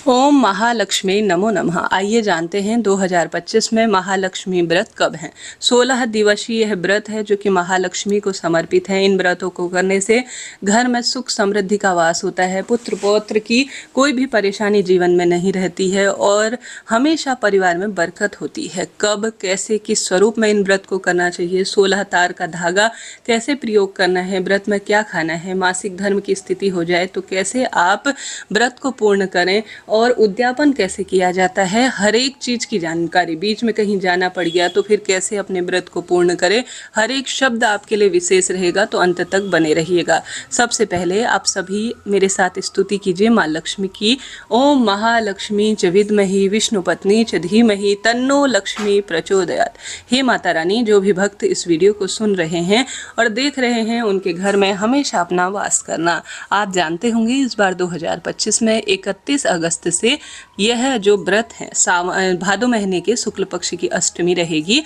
ओम महालक्ष्मी नमो नमः। आइए जानते हैं 2025 में महालक्ष्मी व्रत कब है। 16 दिवसीय यह व्रत है जो कि महालक्ष्मी को समर्पित है। इन व्रतों को करने से घर में सुख समृद्धि का वास होता है, पुत्र पौत्र की कोई भी परेशानी जीवन में नहीं रहती है और हमेशा परिवार में बरकत होती है। कब, कैसे, किस स्वरूप में इन व्रत को करना चाहिए, 16 तार का धागा कैसे प्रयोग करना है, व्रत में क्या खाना है, मासिक धर्म की स्थिति हो जाए तो कैसे आप व्रत को पूर्ण करें और उद्यापन कैसे किया जाता है, हर एक चीज़ की जानकारी। बीच में कहीं जाना पड़ गया तो फिर कैसे अपने व्रत को पूर्ण करें, हर एक शब्द आपके लिए विशेष रहेगा, तो अंत तक बने रहिएगा। सबसे पहले आप सभी मेरे साथ स्तुति कीजिए माँ लक्ष्मी की। ओम महालक्ष्मी च विद्महि विष्णु पत्नी च धीमहि तन्नो लक्ष्मी प्रचोदयात्। हे माता रानी, जो भी भक्त इस वीडियो को सुन रहे हैं और देख रहे हैं उनके घर में हमेशा अपना वास करना। आप जानते होंगे इस बार 2025 में 31 अगस्त से यह जो व्रत है भादो महीने के शुक्ल पक्ष की अष्टमी रहेगी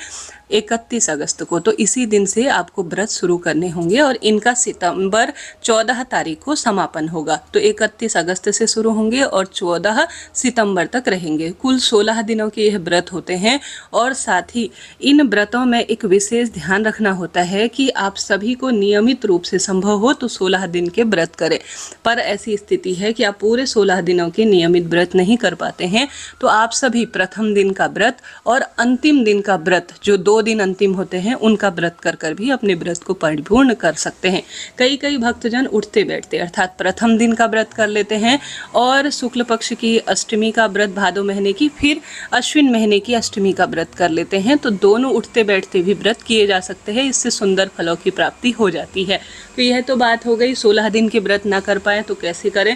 31 अगस्त को। तो इसी दिन से आपको व्रत शुरू करने होंगे और इनका सितंबर 14 तारीख को समापन होगा। तो 31 अगस्त से शुरू होंगे और 14 सितंबर तक रहेंगे। कुल 16 दिनों के यह व्रत होते हैं और साथ ही इन व्रतों में एक विशेष ध्यान रखना होता है कि आप सभी को नियमित रूप से संभव हो तो 16 दिन के व्रत करें। पर ऐसी स्थिति है कि आप पूरे 16 दिनों के नियमित व्रत नहीं कर पाते हैं तो आप सभी प्रथम दिन का व्रत और अंतिम दिन का व्रत, जो 2 दिन अंतिम होते हैं, उनका व्रत कर भी अपने व्रत को परिपूर्ण कर सकते हैं। कई भक्तजन उठते बैठते अर्थात प्रथम दिन का व्रत कर लेते हैं और शुक्ल पक्ष की अष्टमी का व्रत भादो महीने की, फिर अश्विन महीने की अष्टमी का व्रत कर लेते हैं। तो दोनों उठते बैठते भी व्रत किए जा सकते हैं, इससे सुंदर फलों की प्राप्ति हो जाती है। तो यह तो बात हो गई 16 दिन के व्रत ना कर पाए तो कैसे करें।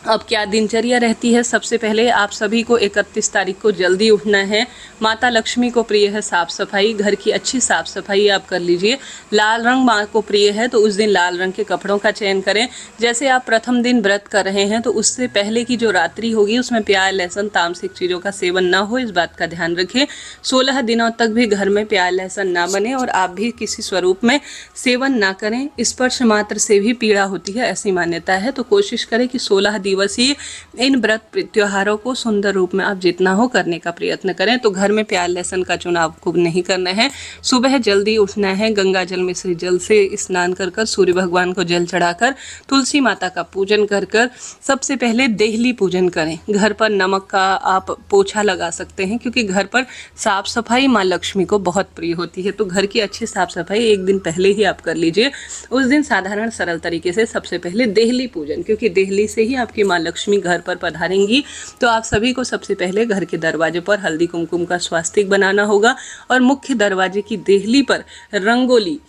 अब क्या दिनचर्या रहती है। सबसे पहले आप सभी को 31 तारीख को जल्दी उठना है। माता लक्ष्मी को प्रिय है साफ़ सफाई, घर की अच्छी साफ़ सफाई आप कर लीजिए। लाल रंग माँ को प्रिय है तो उस दिन लाल रंग के कपड़ों का चयन करें। जैसे आप प्रथम दिन व्रत कर रहे हैं तो उससे पहले की जो रात्रि होगी उसमें प्याज लहसुन तामसिक चीज़ों का सेवन ना हो, इस बात का ध्यान रखें। 16 दिनों तक भी घर में प्याज लहसुन ना बने और आप भी किसी स्वरूप में सेवन ना करें। स्पर्श मात्र से भी पीड़ा होती है, ऐसी मान्यता है। तो कोशिश करें कि 16 दिवसीय इन व्रत त्योहारों को सुंदर रूप में आप जितना हो करने का प्रयत्न करें। तो घर में प्याज लहसुन का चुनाव खूब नहीं करना है। सुबह जल्दी उठना है, गंगा जल में से जल से स्नान कर सूर्य भगवान को जल चढ़ाकर तुलसी माता का पूजन कर सबसे पहले देहली पूजन करें। घर पर नमक का आप पोछा लगा सकते हैं क्योंकि घर पर साफ सफाई माँ लक्ष्मी को बहुत प्रिय होती है। तो घर की अच्छी साफ सफाई एक दिन पहले ही आप कर लीजिए। उस दिन साधारण सरल तरीके से सबसे पहले देहली पूजन, क्योंकि देहली से ही आपकी माँ लक्ष्मी घर पर पधारेंगी। तो आप सभी को सबसे पहले घर के दरवाजे पर हल्दी कुमकुम का स्वास्तिक बनाना होगा और मुख्य दरवाजे की देहली पर रंगोली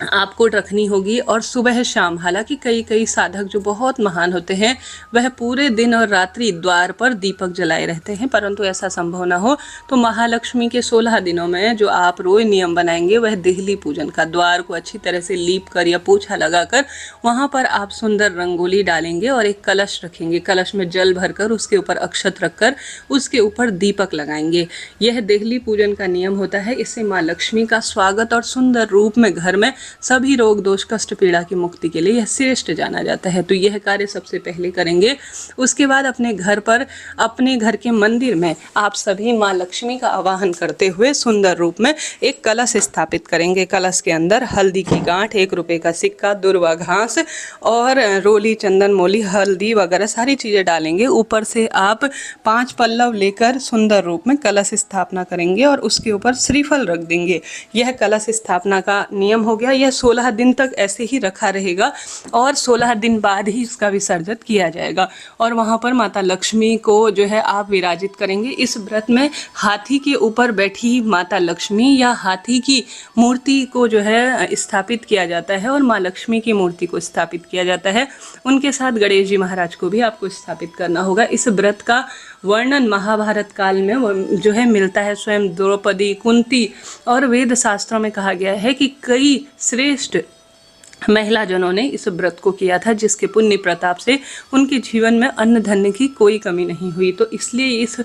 आपको रखनी होगी। और सुबह शाम, हालांकि कई साधक जो बहुत महान होते हैं वह पूरे दिन और रात्रि द्वार पर दीपक जलाए रहते हैं, परंतु ऐसा संभव ना हो तो महालक्ष्मी के 16 दिनों में जो आप रोज नियम बनाएंगे वह देहली पूजन का, द्वार को अच्छी तरह से लीप कर या पोछा लगाकर वहाँ पर आप सुंदर रंगोली डालेंगे और एक कलश रखेंगे। कलश में जल भरकर उसके ऊपर अक्षत रखकर उसके ऊपर दीपक लगाएंगे। यह देहली पूजन का नियम होता है। इससे माँ लक्ष्मी का स्वागत और सुंदर रूप में घर में सभी रोग दोष कष्ट पीड़ा की मुक्ति के लिए यह श्रेष्ठ जाना जाता है। तो यह कार्य सबसे पहले करेंगे। उसके बाद अपने घर पर, अपने घर के मंदिर में आप सभी माँ लक्ष्मी का आवाहन करते हुए सुंदर रूप में एक कलश स्थापित करेंगे। कलश के अंदर हल्दी की गांठ, 1 रुपये का सिक्का, दुर्वा घास और रोली, चंदन, मोली, हल्दी वगैरह सारी चीज़ें डालेंगे। ऊपर से आप 5 पल्लव लेकर सुंदर रूप में कलश स्थापना करेंगे और उसके ऊपर श्रीफल रख देंगे। यह कलश स्थापना का नियम हो गया। यह 16 दिन तक ऐसे ही रखा रहेगा और 16 दिन बाद ही इसका विसर्जन किया जाएगा। और वहाँ पर माता लक्ष्मी को जो है आप विराजित करेंगे। इस व्रत में हाथी के ऊपर बैठी माता लक्ष्मी या हाथी की मूर्ति को जो है स्थापित किया जाता है और माँ लक्ष्मी की मूर्ति को स्थापित किया जाता है। उनके साथ गणेश जी महाराज को भी आपको स्थापित करना होगा। इस व्रत का वर्णन महाभारत काल में जो है मिलता है। स्वयं द्रौपदी, कुंती और वेद शास्त्रों में कहा गया है कि कई श्रेष्ठ महिला जनों ने इस व्रत को किया था, जिसके पुण्य प्रताप से उनके जीवन में अन्न धन्य की कोई कमी नहीं हुई। तो इसलिए इस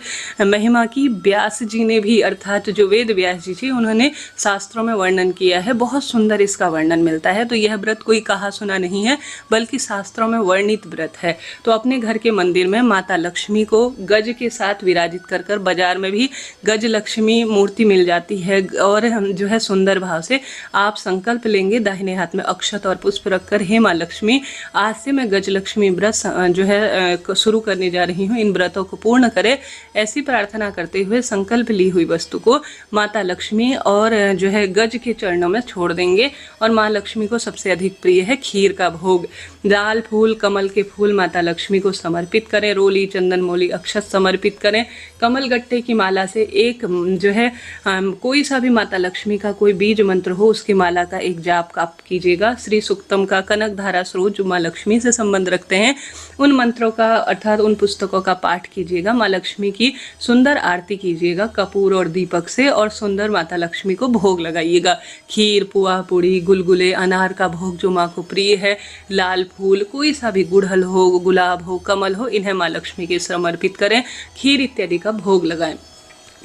महिमा की व्यास जी ने भी, अर्थात जो वेद व्यास जी थे, उन्होंने शास्त्रों में वर्णन किया है। बहुत सुंदर इसका वर्णन मिलता है। तो यह व्रत कोई कहा सुना नहीं है, बल्कि शास्त्रों में वर्णित व्रत है। तो अपने घर के मंदिर में माता लक्ष्मी को गज के साथ विराजित कर कर, बाजार में भी गज लक्ष्मी मूर्ति मिल जाती है, और जो है सुंदर भाव से आप संकल्प लेंगे, दाहिने हाथ में अक्षत और पुष्प रखकर, हे माँ लक्ष्मी, आज से मैं गज लक्ष्मी व्रत जो है शुरू करने जा रही हूँ, इन व्रतों को पूर्ण करे, ऐसी प्रार्थना करते हुए संकल्प ली हुई वस्तु को माता लक्ष्मी और जो है गज के चरणों में छोड़ देंगे। और माँ लक्ष्मी को सबसे अधिक प्रिय है खीर का भोग। दाल फूल कमल के फूल माता लक्ष्मी को समर्पित करें, रोली चंदन मोली अक्षत समर्पित करें, कमल गट्टे की माला से एक जो है कोई सा भी माता लक्ष्मी का कोई बीज मंत्र हो, उसकी माला का एक जाप आप कीजिएगा। श्री सुक्तम का, कनक धारा स्रोत जो माँ लक्ष्मी से संबंध रखते हैं, उन मंत्रों का अर्थात उन पुस्तकों का पाठ कीजिएगा। माँ लक्ष्मी की सुंदर आरती कीजिएगा कपूर और दीपक से, और सुंदर माता लक्ष्मी को भोग लगाइएगा। खीर, पुआ, पूड़ी, गुलगुले, अनार का भोग जो माँ को प्रिय है, लाल फूल, कोई सा भी, गुड़हल हो, गुलाब हो, कमल हो, इन्हें माँ लक्ष्मी के समर्पित करें। खीर इत्यादि का भोग लगाएं।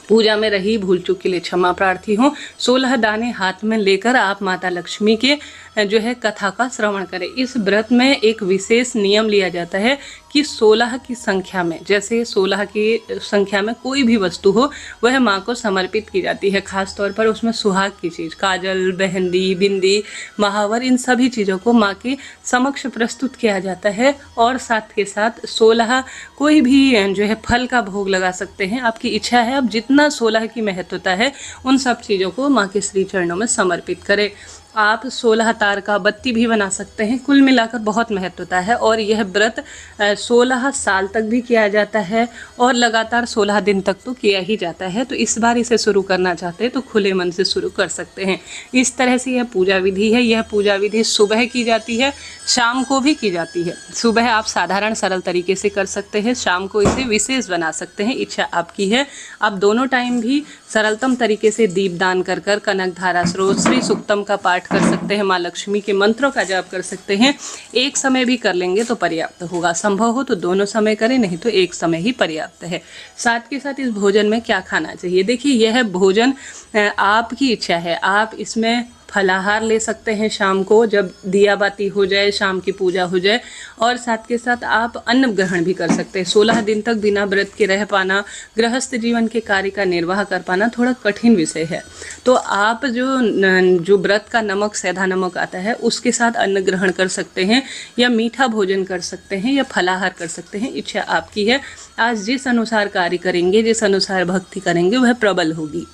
पूजा में रही भूल चूक के लिए क्षमा प्रार्थी हूँ। 16 दाने हाथ में लेकर आप माता लक्ष्मी के जो है कथा का श्रवण करें। इस व्रत में एक विशेष नियम लिया जाता है कि 16 की संख्या में, जैसे 16 की संख्या में कोई भी वस्तु हो वह माँ को समर्पित की जाती है। खास तौर पर उसमें सुहाग की चीज़, काजल, मेहंदी, बिंदी, महावर, इन सभी चीज़ों को माँ के समक्ष प्रस्तुत किया जाता है। और साथ के साथ 16 कोई भी जो है फल का भोग लगा सकते हैं, आपकी इच्छा है। अब जितना 16 की महत्वता है, उन सब चीज़ों को माँ के श्री चरणों में समर्पित करें। आप 16 तार का बत्ती भी बना सकते हैं। कुल मिलाकर बहुत महत्वता है, और यह व्रत 16 साल तक भी किया जाता है, और लगातार 16 दिन तक तो किया ही जाता है। तो इस बार इसे शुरू करना चाहते हैं तो खुले मन से शुरू कर सकते हैं। इस तरह से यह पूजा विधि है। यह पूजा विधि सुबह की जाती है, शाम को भी की जाती है। सुबह आप साधारण सरल तरीके से कर सकते हैं, शाम को इसे विशेष बना सकते हैं, इच्छा आपकी है। आप दोनों टाइम भी सरलतम तरीके से दीपदान कर कर, कनक धारा स्रोत, श्री सुक्तम का पाठ कर सकते हैं, माँ लक्ष्मी के मंत्रों का जाप कर सकते हैं। एक समय भी कर लेंगे तो पर्याप्त होगा। संभव हो तो दोनों समय करें, नहीं तो एक समय ही पर्याप्त है। साथ के साथ इस भोजन में क्या खाना चाहिए, देखिए यह भोजन आपकी इच्छा है। आप इसमें फलाहार ले सकते हैं शाम को, जब दिया बाती हो जाए, शाम की पूजा हो जाए, और साथ के साथ आप अन्न ग्रहण भी कर सकते हैं। 16 दिन तक बिना व्रत के रह पाना, गृहस्थ जीवन के कार्य का निर्वाह कर पाना थोड़ा कठिन विषय है। तो आप जो व्रत का नमक, सैधा नमक आता है, उसके साथ अन्न ग्रहण कर सकते हैं, या मीठा भोजन कर सकते हैं, या फलाहार कर सकते हैं, इच्छा आपकी है। आज जिस अनुसार कार्य करेंगे, जिस अनुसार भक्ति करेंगे, वह प्रबल होगी।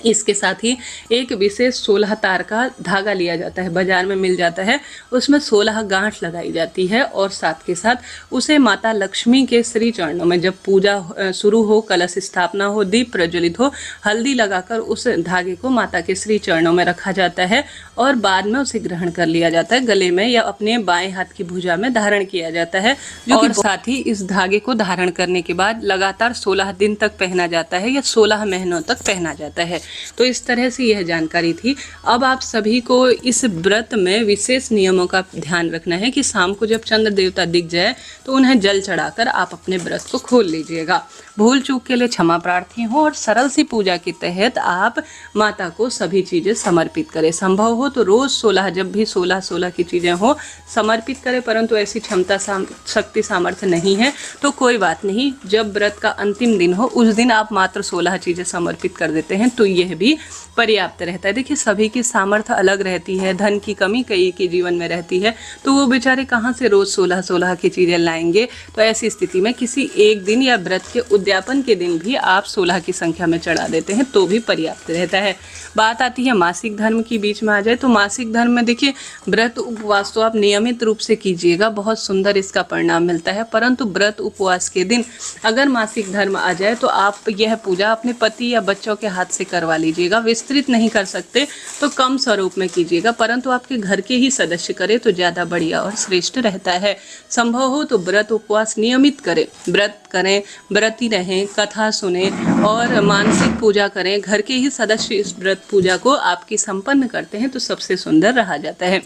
इसके साथ ही एक विशेष 16 तार का धागा लिया जाता है, बाजार में मिल जाता है। उसमें 16 गांठ लगाई जाती है, और साथ के साथ उसे माता लक्ष्मी के श्री चरणों में, जब पूजा शुरू हो, कलश स्थापना हो, दीप प्रज्वलित हो, हल्दी लगाकर उस धागे को माता के श्री चरणों में रखा जाता है, और बाद में उसे ग्रहण कर लिया जाता है। गले में या अपने बाएं हाथ की भुजा में धारण किया जाता है, और साथ ही इस धागे को धारण करने के बाद लगातार 16 दिन तक पहना जाता है, या 16 महीनों तक पहना जाता है। तो इस तरह से यह जानकारी थी। अब आप सभी को इस व्रत में विशेष नियमों का ध्यान रखना है कि शाम को जब चंद्र देवता दिख जाए तो उन्हें जल चढ़ाकर आप अपने व्रत को खोल लीजिएगा। भूल चूक के लिए क्षमा प्रार्थी हो, और सरल सी पूजा के तहत आप माता को सभी चीज़ें समर्पित करें। संभव हो तो रोज़ 16, जब भी 16 की चीज़ें हो समर्पित करें, परंतु ऐसी क्षमता, शक्ति, सामर्थ्य नहीं है तो कोई बात नहीं। जब व्रत का अंतिम दिन हो, उस दिन आप मात्र 16 चीज़ें समर्पित कर देते हैं तो यह भी पर्याप्त रहता है। देखिए सभी की सामर्थ्य अलग रहती है, धन की कमी कई के जीवन में रहती है, तो वो बेचारे कहाँ से रोज़ 16 की चीज़ें लाएंगे। तो ऐसी स्थिति में किसी एक दिन या व्रत के उद्यापन के दिन भी आप 16 की संख्या में चढ़ा देते हैं तो भी पर्याप्त रहता है। बात आती है मासिक धर्म की, बीच में आ जाए तो मासिक धर्म में देखिए व्रत उपवास तो आप नियमित रूप से कीजिएगा, बहुत सुंदर इसका परिणाम मिलता है। परंतु व्रत उपवास के दिन अगर मासिक धर्म आ जाए तो आप यह पूजा अपने पति या बच्चों के हाथ से करवा लीजिएगा। विस्तृत नहीं कर सकते तो कम स्वरूप में कीजिएगा, परंतु आपके घर के ही सदस्य करें तो ज़्यादा बढ़िया और श्रेष्ठ रहता है। संभव हो तो व्रत उपवास नियमित करें, व्रत करें, व्रती रहें, कथा सुने और मानसिक पूजा करें। घर के ही सदस्य इस व्रत पूजा को आपकी संपन्न करते हैं तो सबसे सुंदर रहा जाता है।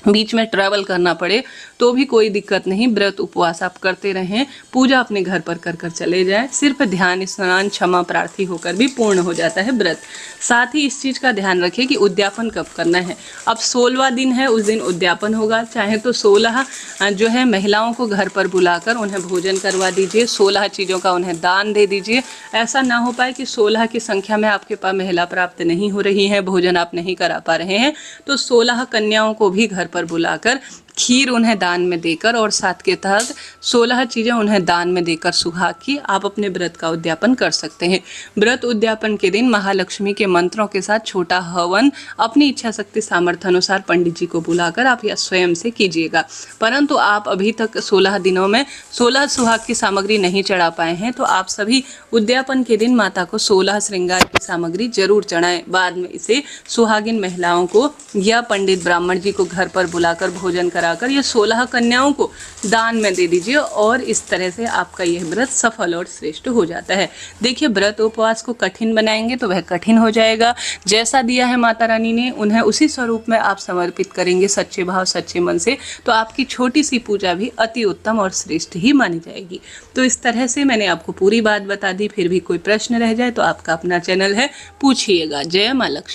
बीच में ट्रैवल करना पड़े तो भी कोई दिक्कत नहीं, व्रत उपवास आप करते रहें, पूजा अपने घर पर कर कर चले जाएं, सिर्फ ध्यान स्नान क्षमा प्रार्थी होकर भी पूर्ण हो जाता है व्रत। साथ ही इस चीज़ का ध्यान रखें कि उद्यापन कब करना है। अब 16वां दिन है, उस दिन उद्यापन होगा। चाहे तो 16 जो है महिलाओं को घर पर बुलाकर उन्हें भोजन करवा दीजिए, 16 चीज़ों का उन्हें दान दे दीजिए। ऐसा ना हो पाए कि 16 की संख्या में आपके पास महिला प्राप्त नहीं हो रही है, भोजन आप नहीं करा पा रहे हैं, तो 16 कन्याओं को भी घर पर बुलाकर खीर उन्हें दान में देकर और साथ के तहत 16 चीज़ें उन्हें दान में देकर सुहाग की आप अपने व्रत का उद्यापन कर सकते हैं। व्रत उद्यापन के दिन महालक्ष्मी के मंत्रों के साथ छोटा हवन अपनी इच्छा शक्ति सामर्थ्य अनुसार पंडित जी को बुलाकर आप या स्वयं से कीजिएगा। परंतु आप अभी तक 16 दिनों में 16 सुहाग की सामग्री नहीं चढ़ा पाए हैं तो आप सभी उद्यापन के दिन माता को 16 श्रृंगार की सामग्री जरूर चढ़ाएं। बाद में इसे सुहागिन महिलाओं को या पंडित ब्राह्मण जी को घर पर बुलाकर भोजन कराकर ये 16 कन्याओं को दान में दे दीजिए और इस तरह से आपका यह व्रत सफल और श्रेष्ठ हो जाता है। देखिए, व्रत उपवास को कठिन बनाएंगे तो वह कठिन हो जाएगा। जैसा दिया है माता रानी ने उन्हें उसी स्वरूप में आप समर्पित करेंगे सच्चे भाव सच्चे मन से, तो आपकी छोटी सी पूजा भी अति उत्तम और श्रेष्ठ ही मानी जाएगी। तो इस तरह से मैंने आपको पूरी बात बता दी। फिर भी कोई प्रश्न रह जाए तो आपका अपना चैनल है, पूछिएगा। जय मां लक्ष्मी।